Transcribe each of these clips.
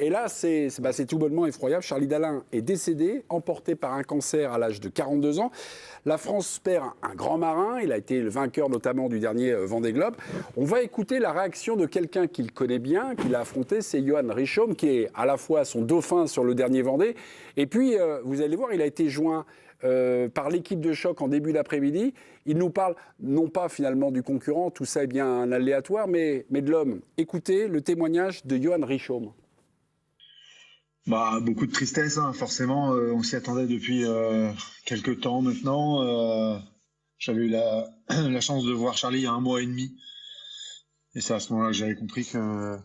Et là, c'est tout bonnement effroyable. Charlie Dalin est décédé, emporté par un cancer à l'âge de 42 ans. La France perd un grand marin. Il a été le vainqueur notamment du dernier Vendée Globe. On va écouter la réaction de quelqu'un qu'il connaît bien, qu'il a affronté, c'est Johan Richomme, qui est à la fois son dauphin sur le dernier Vendée. Et puis, vous allez voir, il a été joint par l'équipe de choc en début d'après-midi. Il nous parle non pas finalement du concurrent, tout ça est bien un aléatoire, mais de l'homme. Écoutez le témoignage de Johan Richomme. Beaucoup de tristesse, hein, forcément. On s'y attendait depuis quelques temps maintenant. J'avais eu la chance de voir Charlie il y a 1 mois et demi. Et c'est à ce moment-là que j'avais compris que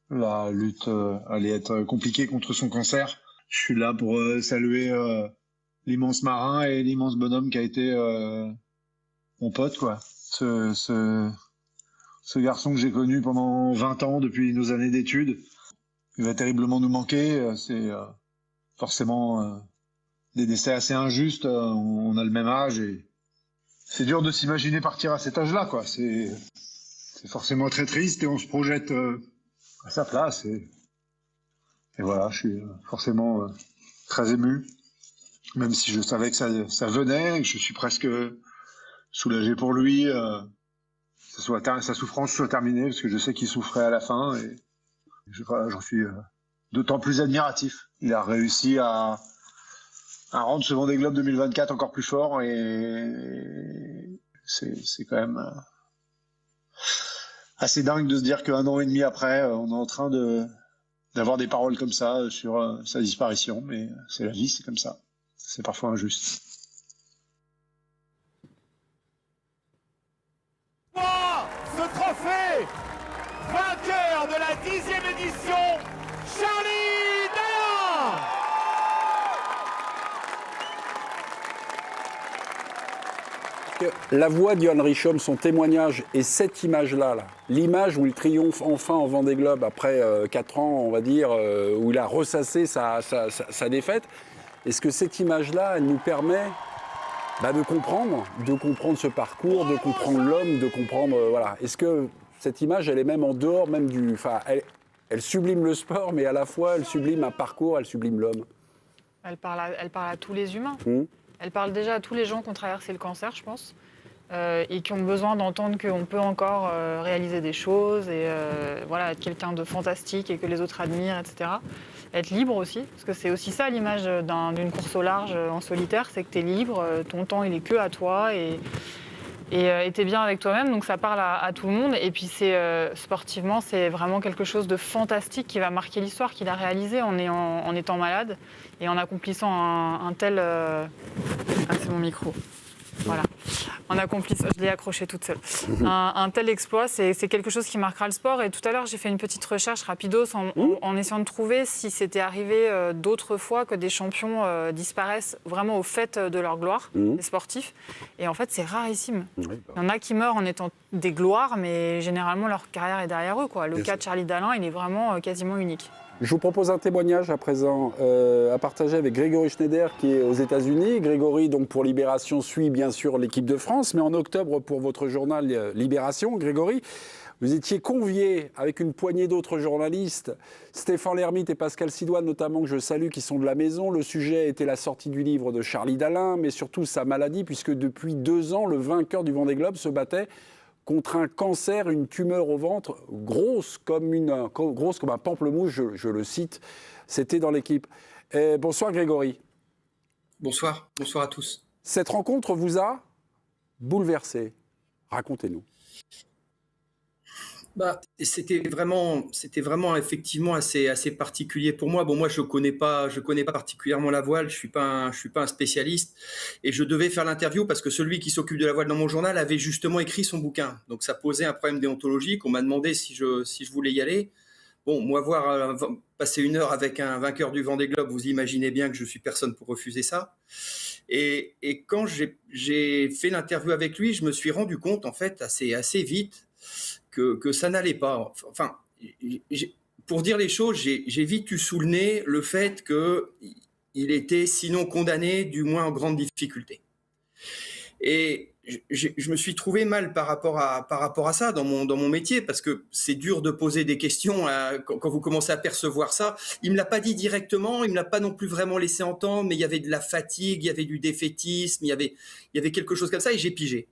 la lutte allait être compliquée contre son cancer. Je suis là pour saluer l'immense marin et l'immense bonhomme qui a été mon pote, quoi. Ce garçon que j'ai connu pendant 20 ans, depuis nos années d'études. Il va terriblement nous manquer. C'est forcément des décès assez injustes. On a le même âge et c'est dur de s'imaginer partir à cet âge-là, quoi. C'est forcément très triste et on se projette à sa place. Et voilà, je suis forcément très ému, même si je savais que ça venait, et que je suis presque soulagé pour lui. Sa souffrance soit terminée, parce que je sais qu'il souffrait à la fin. Et j'en suis d'autant plus admiratif. Il a réussi à rendre ce Vendée Globe 2024 encore plus fort, et c'est quand même assez dingue de se dire qu'1 an et demi après, on est en train d'avoir des paroles comme ça sur sa disparition. Mais c'est la vie, c'est comme ça. C'est parfois injuste. Ce trophée, vainqueur de la 10e édition, Charlie Dalin. La voix de Johan Richomme, son témoignage et cette image-là, l'image où il triomphe enfin en Vendée Globe après 4 ans, on va dire, où il a ressassé sa défaite, est-ce que cette image-là, elle nous permet de comprendre ce parcours, de comprendre l'homme, de comprendre... voilà. Est-ce que cette image, elle est même en dehors même du... Enfin, elle sublime le sport, mais à la fois, elle sublime un parcours, elle sublime l'homme. Elle parle à tous les humains. Elle parle déjà à tous les gens qui ont traversé le cancer, je pense, et qui ont besoin d'entendre qu'on peut encore réaliser des choses, et voilà, être quelqu'un de fantastique et que les autres admirent, etc. Être libre aussi, parce que c'est aussi ça l'image d'une course au large en solitaire, c'est que tu es libre, ton temps il est que à toi, et t'es bien avec toi-même, donc ça parle à tout le monde. Et puis sportivement, c'est vraiment quelque chose de fantastique qui va marquer l'histoire, qu'il a réalisé en étant malade et en accomplissant un tel... Ah, c'est mon micro. Voilà. En accomplissant, je l'ai accroché toute seule. Un tel exploit, c'est quelque chose qui marquera le sport. Et tout à l'heure, j'ai fait une petite recherche rapidos en essayant de trouver si c'était arrivé d'autres fois que des champions disparaissent vraiment au fait de leur gloire, des sportifs. Et en fait, c'est rarissime. Il y en a qui meurent en étant des gloires, mais généralement, leur carrière est derrière eux, quoi. Le cas de Charlie Dalin, il est vraiment quasiment unique. Je vous propose un témoignage à présent à partager avec Grégory Schneider qui est aux États-Unis. Grégory, donc pour Libération, suit bien sûr l'équipe de France, mais en octobre pour votre journal Libération, Grégory, vous étiez convié avec une poignée d'autres journalistes, Stéphane Lhermitte et Pascal Sidoine notamment, que je salue, qui sont de la maison. Le sujet était la sortie du livre de Charlie Dalin, mais surtout sa maladie, puisque depuis 2 ans, le vainqueur du Vendée Globe se battait contre un cancer, une tumeur au ventre, grosse comme un pamplemousse, je le cite. C'était dans l'équipe. Bonsoir Grégory. Bonsoir à tous. Cette rencontre vous a bouleversé. Racontez-nous. C'était vraiment effectivement assez particulier pour moi. Bon, moi je connais pas particulièrement la voile. Je suis pas un spécialiste, et je devais faire l'interview parce que celui qui s'occupe de la voile dans mon journal avait justement écrit son bouquin. Donc ça posait un problème déontologique. On m'a demandé si je voulais y aller. Bon, moi passer 1 heure avec un vainqueur du Vendée Globe, vous imaginez bien que je suis personne pour refuser ça. Et quand j'ai fait l'interview avec lui, je me suis rendu compte en fait assez vite que ça n'allait pas. Enfin, pour dire les choses, j'ai vite eu sous le nez le fait qu'il était sinon condamné, du moins en grande difficulté. Et je me suis trouvé mal par rapport à ça dans mon métier, parce que c'est dur de poser des questions quand vous commencez à percevoir ça. Il me l'a pas dit directement, il me l'a pas non plus vraiment laissé entendre, mais il y avait de la fatigue, il y avait du défaitisme, il y avait quelque chose comme ça, et j'ai pigé.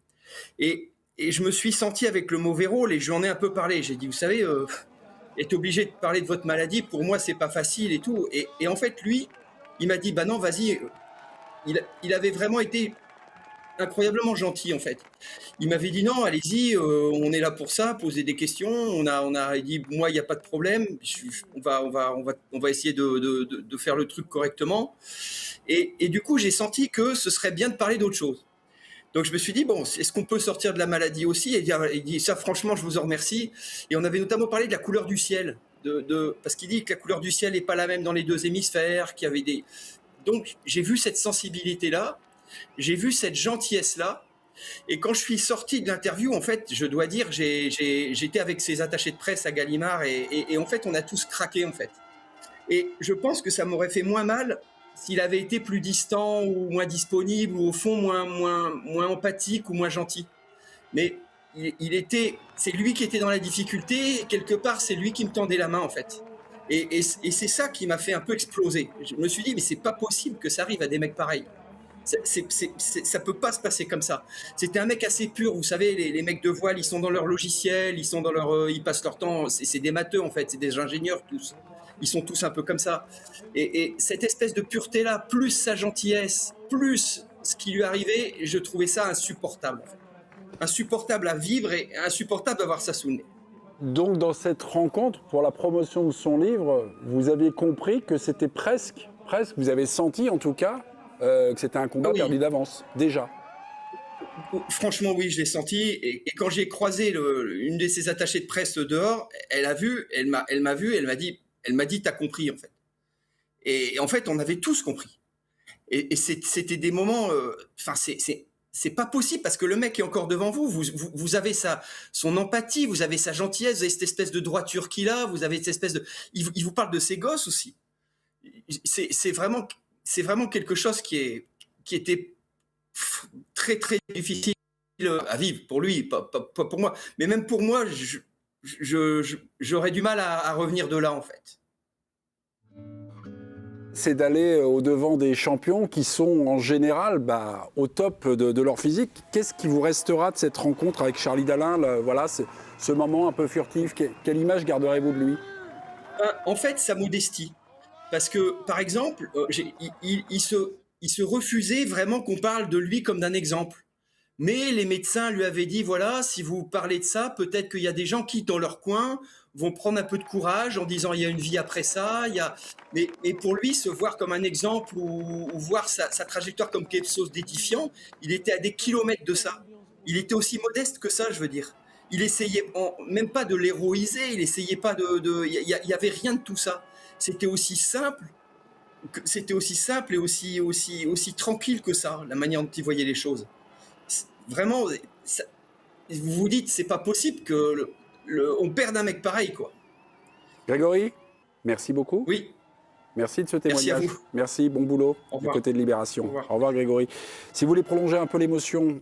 Et je me suis senti avec le mauvais rôle, et j'en ai un peu parlé. J'ai dit, vous savez, être obligé de parler de votre maladie, pour moi, c'est pas facile et tout. Et en fait, lui, il m'a dit, bah non, vas-y. Il avait vraiment été incroyablement gentil, en fait. Il m'avait dit, non, allez-y, on est là pour ça, poser des questions. Il dit, moi, il n'y a pas de problème. On va essayer de faire le truc correctement. Et du coup, j'ai senti que ce serait bien de parler d'autre chose. Donc je me suis dit, bon, est-ce qu'on peut sortir de la maladie aussi? Et il dit, ça franchement, je vous en remercie. Et on avait notamment parlé de la couleur du ciel, parce qu'il dit que la couleur du ciel n'est pas la même dans les deux hémisphères, qu'il y avait des... Donc j'ai vu cette sensibilité-là, j'ai vu cette gentillesse-là. Et quand je suis sorti de l'interview, en fait, je dois dire, j'étais avec ses attachés de presse à Gallimard, et en fait, on a tous craqué, en fait. Et je pense que ça m'aurait fait moins mal s'il avait été plus distant ou moins disponible, ou au fond moins empathique ou moins gentil. Mais c'est lui qui était dans la difficulté, et quelque part c'est lui qui me tendait la main, en fait. Et c'est ça qui m'a fait un peu exploser. Je me suis dit, mais c'est pas possible que ça arrive à des mecs pareils. Ça peut pas se passer comme ça. C'était un mec assez pur, vous savez, les mecs de voile, ils sont dans leur logiciel, ils passent leur temps, c'est des matheux, en fait, c'est des ingénieurs tous. Ils sont tous un peu comme ça. Et cette espèce de pureté-là, plus sa gentillesse, plus ce qui lui arrivait, je trouvais ça insupportable. En fait. Insupportable à vivre et insupportable à voir ça sous le nez. Donc dans cette rencontre, pour la promotion de son livre, vous aviez compris que c'était presque, vous avez senti en tout cas, que c'était un combat perdu d'avance, déjà. Franchement, oui, je l'ai senti. Et quand j'ai croisé une de ses attachées de presse dehors, elle m'a vu, elle m'a dit, t'as compris, en fait. Et en fait, on avait tous compris. Et c'était des moments... c'est pas possible, parce que le mec est encore devant vous. Vous avez son empathie, vous avez sa gentillesse, vous avez cette espèce de droiture qu'il a, vous avez cette espèce de... Il vous parle de ses gosses aussi. C'est vraiment quelque chose qui était très, très difficile à vivre pour lui, pas pour moi. Mais même pour moi, j'aurais du mal à revenir de là, en fait. C'est d'aller au-devant des champions qui sont en général au top de leur physique. Qu'est-ce qui vous restera de cette rencontre avec Charlie Dalin, voilà, ce moment un peu furtif? Quelle image garderez-vous de lui? En fait, sa modestie. Parce que, par exemple, il se refusait vraiment qu'on parle de lui comme d'un exemple. Mais les médecins lui avaient dit, voilà, si vous parlez de ça, peut-être qu'il y a des gens qui, dans leur coin, vont prendre un peu de courage en disant, il y a une vie après ça. Mais pour lui, se voir comme un exemple ou voir sa trajectoire comme quelque chose d'édifiant, il était à des kilomètres de ça. Il était aussi modeste que ça, je veux dire. Il essayait même pas de l'héroïser, il essayait pas il y avait rien de tout ça. C'était aussi simple et aussi tranquille que ça, la manière dont il voyait les choses. Vraiment, vous vous dites, c'est pas possible que on perde un mec pareil, quoi. Grégory, merci beaucoup. Oui. Merci de ce témoignage. Merci à vous. Merci, bon boulot du côté de Libération. Au revoir Grégory. Si vous voulez prolonger un peu l'émotion,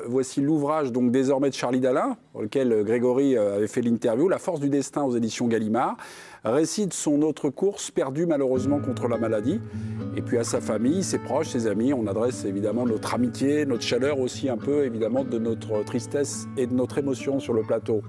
voici l'ouvrage donc désormais de Charlie Dalin, dans lequel Grégory avait fait l'interview, La force du destin aux éditions Gallimard. Récit de son autre course, perdue malheureusement contre la maladie. Et puis à sa famille, ses proches, ses amis, on adresse évidemment notre amitié, notre chaleur aussi un peu évidemment de notre tristesse et de notre émotion sur le plateau.